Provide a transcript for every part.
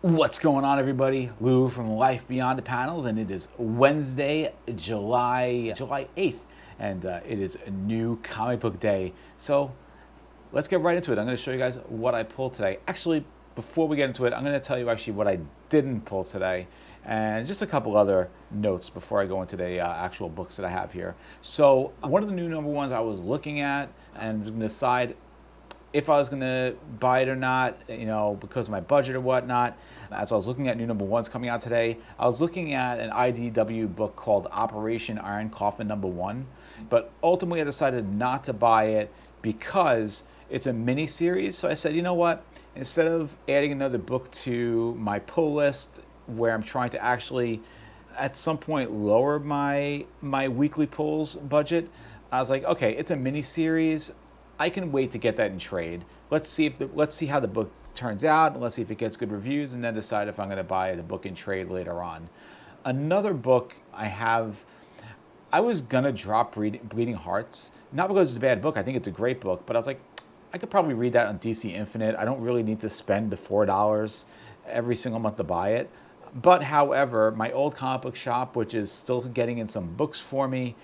What's going on, everybody? Lou from Life Beyond the Panels, and it is Wednesday, July 8th, and it is a new comic book day. So let's get right into it. I'm going to show you guys what I pulled today. Actually, before we get into it, I'm going to tell you actually what I didn't pull today, and just a couple other notes before I go into the actual books that I have here. So one of the new number ones I was looking at and decide if I was going to buy it or not, because of my budget or whatnot. As I was looking at new number ones coming out today, I was looking at an IDW book called Operation Iron Coffin #1, but ultimately I decided not to buy it because it's a mini series. So I said, you know what? Instead of adding another book to my pull list where I'm trying to actually at some point lower my weekly pulls budget, I was like, okay, it's a mini series. I can wait to get that in trade. Let's see how the book turns out, and let's see if it gets good reviews, and then decide if I'm going to buy the book in trade later on. Another book I was gonna drop Bleeding Hearts, not because it's a bad book. I think it's a great book, but I was like, I could probably read that on DC Infinite. I don't really need to spend the $4 every single month to buy it. But however, my old comic book shop, which is still getting in some books for me,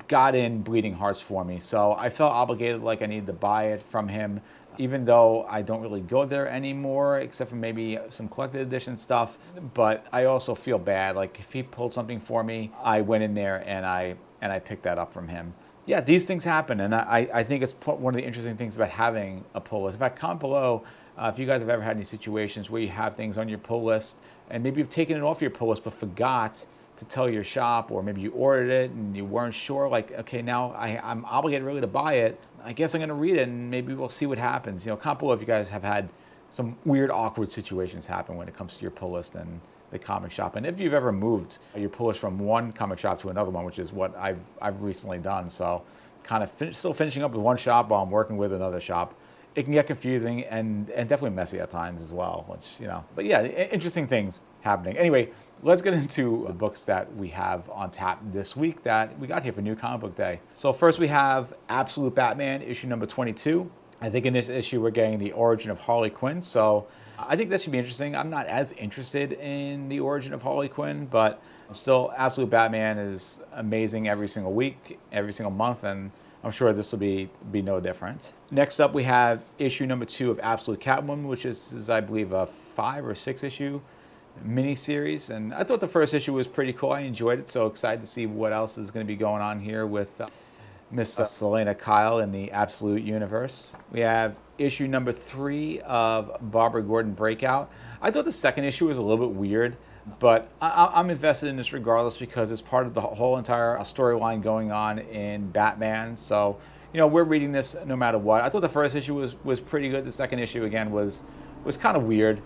got in Bleeding Hearts for me. So I felt obligated, like I needed to buy it from him, even though I don't really go there anymore, except for maybe some collected edition stuff. But I also feel bad. Like if he pulled something for me, I went in there and I picked that up from him. Yeah, these things happen, and I think it's one of the interesting things about having a pull list. In fact, comment below if you guys have ever had any situations where you have things on your pull list, and maybe you've taken it off your pull list but forgot to tell your shop, or maybe you ordered it and you weren't sure, like, okay, now I'm obligated really to buy it. I guess I'm going to read it and maybe we'll see what happens. Comment below if you guys have had some weird, awkward situations happen when it comes to your pull list and the comic shop. And if you've ever moved your pull list from one comic shop to another one, which is what I've recently done. So kind of still finishing up with one shop while I'm working with another shop. It can get confusing and definitely messy at times as well, which, but yeah, interesting things happening. Anyway, let's get into the books that we have on tap this week that we got here for New Comic Book Day. So first we have Absolute Batman, issue number 22. I think in this issue we're getting the origin of Harley Quinn, so I think that should be interesting. I'm not as interested in the origin of Harley Quinn, but still, Absolute Batman is amazing every single week, every single month, and I'm sure this will be no different. Next up, we have issue number 2 of Absolute Catwoman, which is I believe, a 5 or 6 issue miniseries. And I thought the first issue was pretty cool. I enjoyed it, so excited to see what else is going to be going on here with Miss Selena Kyle in the Absolute universe. We have issue number 3 of Barbara Gordon Breakout. I thought the second issue was a little bit weird, but I'm invested in this regardless because it's part of the whole entire storyline going on in Batman. So, we're reading this no matter what. I thought the first issue was pretty good. The second issue, again, was kind of weird.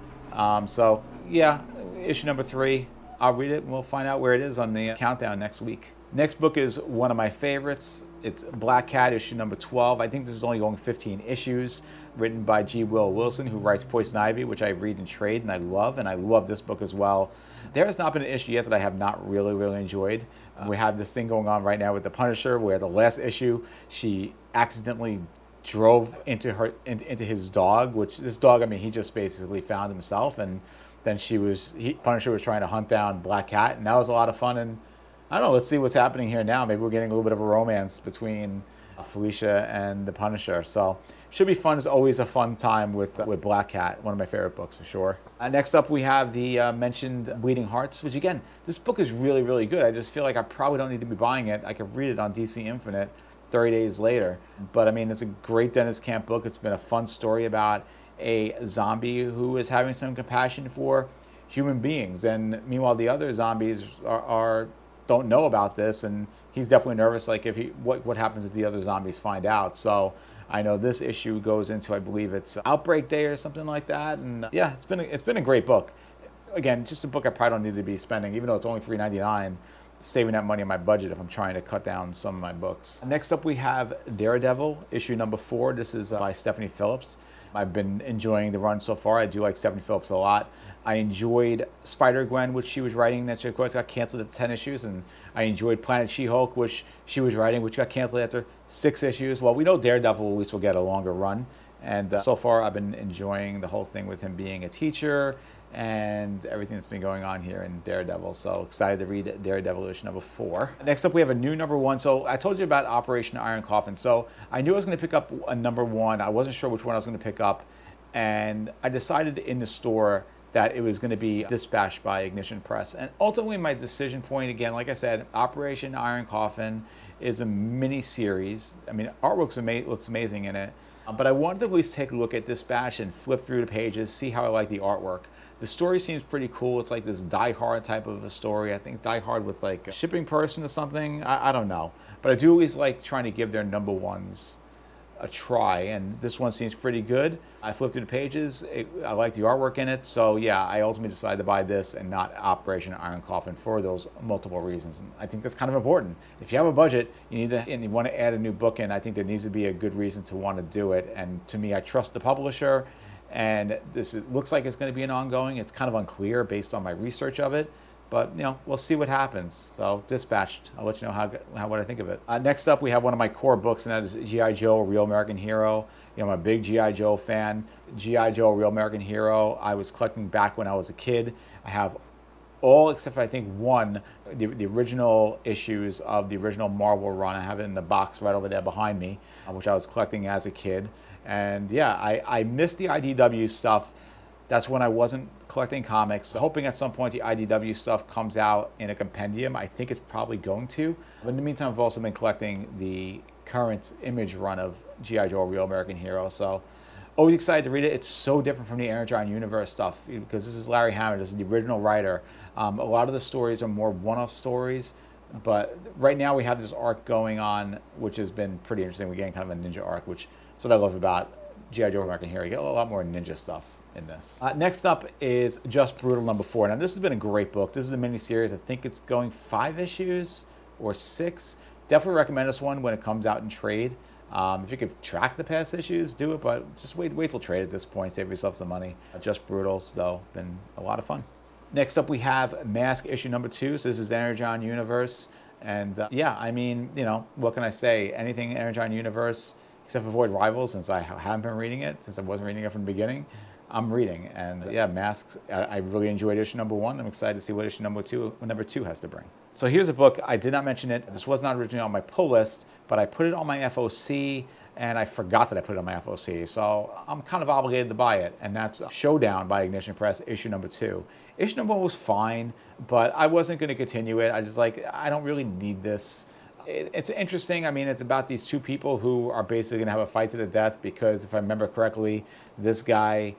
So, yeah, issue number 3, I'll read it and we'll find out where it is on the countdown next week. Next book is one of my favorites. It's Black Cat, issue number 12. I think this is only going 15 issues, written by G. Will Wilson, who writes Poison Ivy, which I read in trade and I love this book as well. There has not been an issue yet that I have not really, really enjoyed. We have this thing going on right now with the Punisher, where the last issue, she accidentally drove into his dog, which this dog, he just basically found himself, and then Punisher was trying to hunt down Black Cat, and that was a lot of fun. And I don't know, let's see what's happening here now. Maybe we're getting a little bit of a romance between Felicia and the Punisher. So should be fun. It's always a fun time with Black Cat, one of my favorite books for sure. Next up, we have the mentioned Bleeding Hearts, which again, this book is really, really good. I just feel like I probably don't need to be buying it. I could read it on DC Infinite 30 days later. But it's a great Dennis Camp book. It's been a fun story about a zombie who is having some compassion for human beings. And meanwhile, the other zombies don't know about this, and he's definitely nervous, like if what happens if the other zombies find out. So I know this issue goes into, I believe it's Outbreak Day or something like that, and yeah, it's been a great book. Again, just a book I probably don't need to be spending, even though it's only $3.99, saving that money in my budget if I'm trying to cut down some of my books. Next up, we have Daredevil, issue number 4. This is by Stephanie Phillips. I've been enjoying the run so far. I do like Stephanie Phillips a lot. I enjoyed Spider-Gwen, which she was writing, that of course got canceled at 10 issues, and I enjoyed Planet She-Hulk, which she was writing, which got canceled after 6 issues. Well, we know Daredevil at least will get a longer run, and so far I've been enjoying the whole thing with him being a teacher and everything that's been going on here in Daredevil. So excited to read Daredevil issue number 4. Next up, we have a new number 1. So I told you about Operation Iron Coffin. So I knew I was going to pick up a number 1. I wasn't sure which one I was going to pick up, and I decided in the store that it was going to be dispatched by Ignition Press. And ultimately, my decision point, again, like I said, Operation Iron Coffin is a mini series. I mean, artwork looks amazing in it. But I wanted to at least take a look at Dispatch and flip through the pages, see how I like the artwork. The story seems pretty cool. It's like this Die Hard type of a story. I think Die Hard with like a shipping person or something. I don't know. But I do always like trying to give their number 1s a try, and this one seems pretty good. I flipped through the pages. I like the artwork in it. So yeah, I ultimately decided to buy this and not Operation Iron Coffin for those multiple reasons. And I think that's kind of important. If you have a budget, and you want to add a new book in, I think there needs to be a good reason to want to do it. And to me, I trust the publisher, and looks like it's going to be an ongoing. It's kind of unclear based on my research of it. But, we'll see what happens. So, Dispatched. I'll let you know what I think of it. Next up, we have one of my core books, and that is G.I. Joe, Real American Hero. I'm a big G.I. Joe fan. G.I. Joe, Real American Hero, I was collecting back when I was a kid. I have all except for, I think, one, the original issues of the original Marvel run. I have it in the box right over there behind me, which I was collecting as a kid. And, yeah, I missed the IDW stuff. That's when I wasn't collecting comics. Hoping at some point the IDW stuff comes out in a compendium. I think it's probably going to. But in the meantime, I've also been collecting the current Image run of G.I. Joe, Real American Hero. So always excited to read it. It's so different from the Energon Universe stuff because this is Larry Hammond. This is the original writer. A lot of the stories are more one-off stories. But right now we have this arc going on, which has been pretty interesting. We're getting kind of a ninja arc, which is what I love about G.I. Joe, American Hero. You get a lot more ninja stuff in this. Next up is Just Brutal number 4. Now this has been a great book. This is a mini-series. I think it's going 5 issues or 6. Definitely recommend this one when it comes out in trade. If you could track the past issues, do it, but just wait till trade at this point. Save yourself some money. Just Brutal, though, been a lot of fun. Next up, we have M.A.S.K issue number 2. So this is Energon Universe. And yeah, I mean, what can I say? Anything Energon Universe, except for Void Rivals, since I haven't been reading it, since I wasn't reading it from the beginning, I'm reading. And yeah, M.A.S.K, I really enjoyed issue number 1. I'm excited to see what issue number 2 has to bring. So here's a book. I did not mention it. This was not originally on my pull list, but I put it on my FOC, and I forgot that I put it on my FOC. So I'm kind of obligated to buy it, and that's Showdown by Ignition Press, issue number 2. Issue number 1 was fine, but I wasn't going to continue it. I don't really need this. It's interesting. I mean, it's about these 2 people who are basically going to have a fight to the death because, if I remember correctly, this guy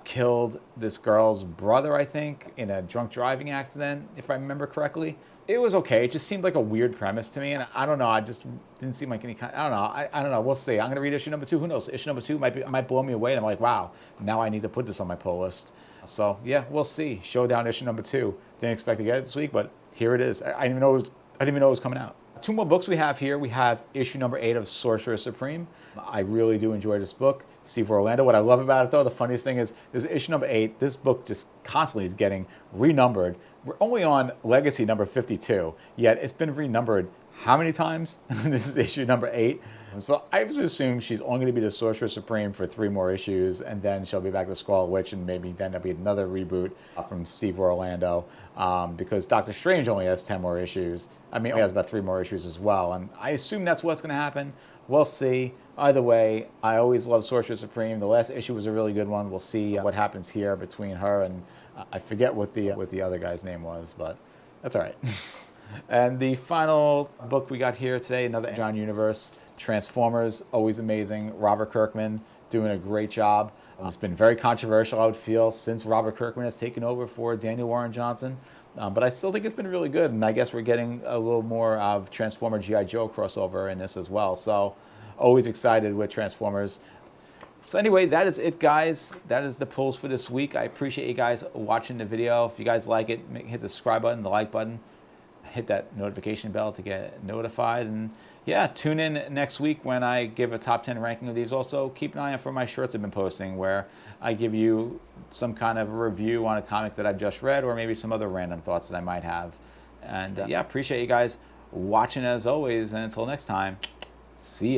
killed this girl's brother, I think, in a drunk driving accident, if I remember correctly. It was okay. It just seemed like a weird premise to me, and I don't know. I just didn't seem like any kind. I don't know. I don't know. We'll see. I'm gonna read issue number 2. Who knows? Issue number 2 might blow me away, and I'm like, wow. Now I need to put this on my pull list. So yeah, we'll see. Showdown issue number 2. Didn't expect to get it this week, but here it is. I didn't even know it was coming out. 2 more books we have here. We have issue number 8 of Sorcerer Supreme. I really do enjoy this book. Steve Orlando. What I love about it, though, the funniest thing is issue number 8. This book just constantly is getting renumbered. We're only on Legacy number 52, yet it's been renumbered how many times? This is issue number 8. So I just assume she's only going to be the Sorcerer Supreme for 3 more issues, and then she'll be back to Scarlet Witch, and maybe then there'll be another reboot from Steve Orlando, because Doctor Strange only has 10 more issues. I mean, he has about 3 more issues as well, and I assume that's what's going to happen. We'll see. Either way, I always love Sorcerer Supreme. The last issue was a really good one. We'll see what happens here between her and I forget what the other guy's name was, but that's all right. And the final book we got here today, another John Universe, Transformers, always amazing. Robert Kirkman doing a great job. It's been very controversial, I would feel, since Robert Kirkman has taken over for Daniel Warren Johnson. But I still think it's been really good, and I guess we're getting a little more of Transformer G.I. Joe crossover in this as well. So always excited with Transformers. So anyway, that is it, guys. That is the pulls for this week. I appreciate you guys watching the video. If you guys like it, hit the subscribe button, the like button, hit that notification bell to get notified. And yeah, tune in next week when I give a top 10 ranking of these. Also, keep an eye out for my shorts I've been posting where I give you some kind of review on a comic that I've just read or maybe some other random thoughts that I might have. And yeah, appreciate you guys watching as always. And until next time, see ya.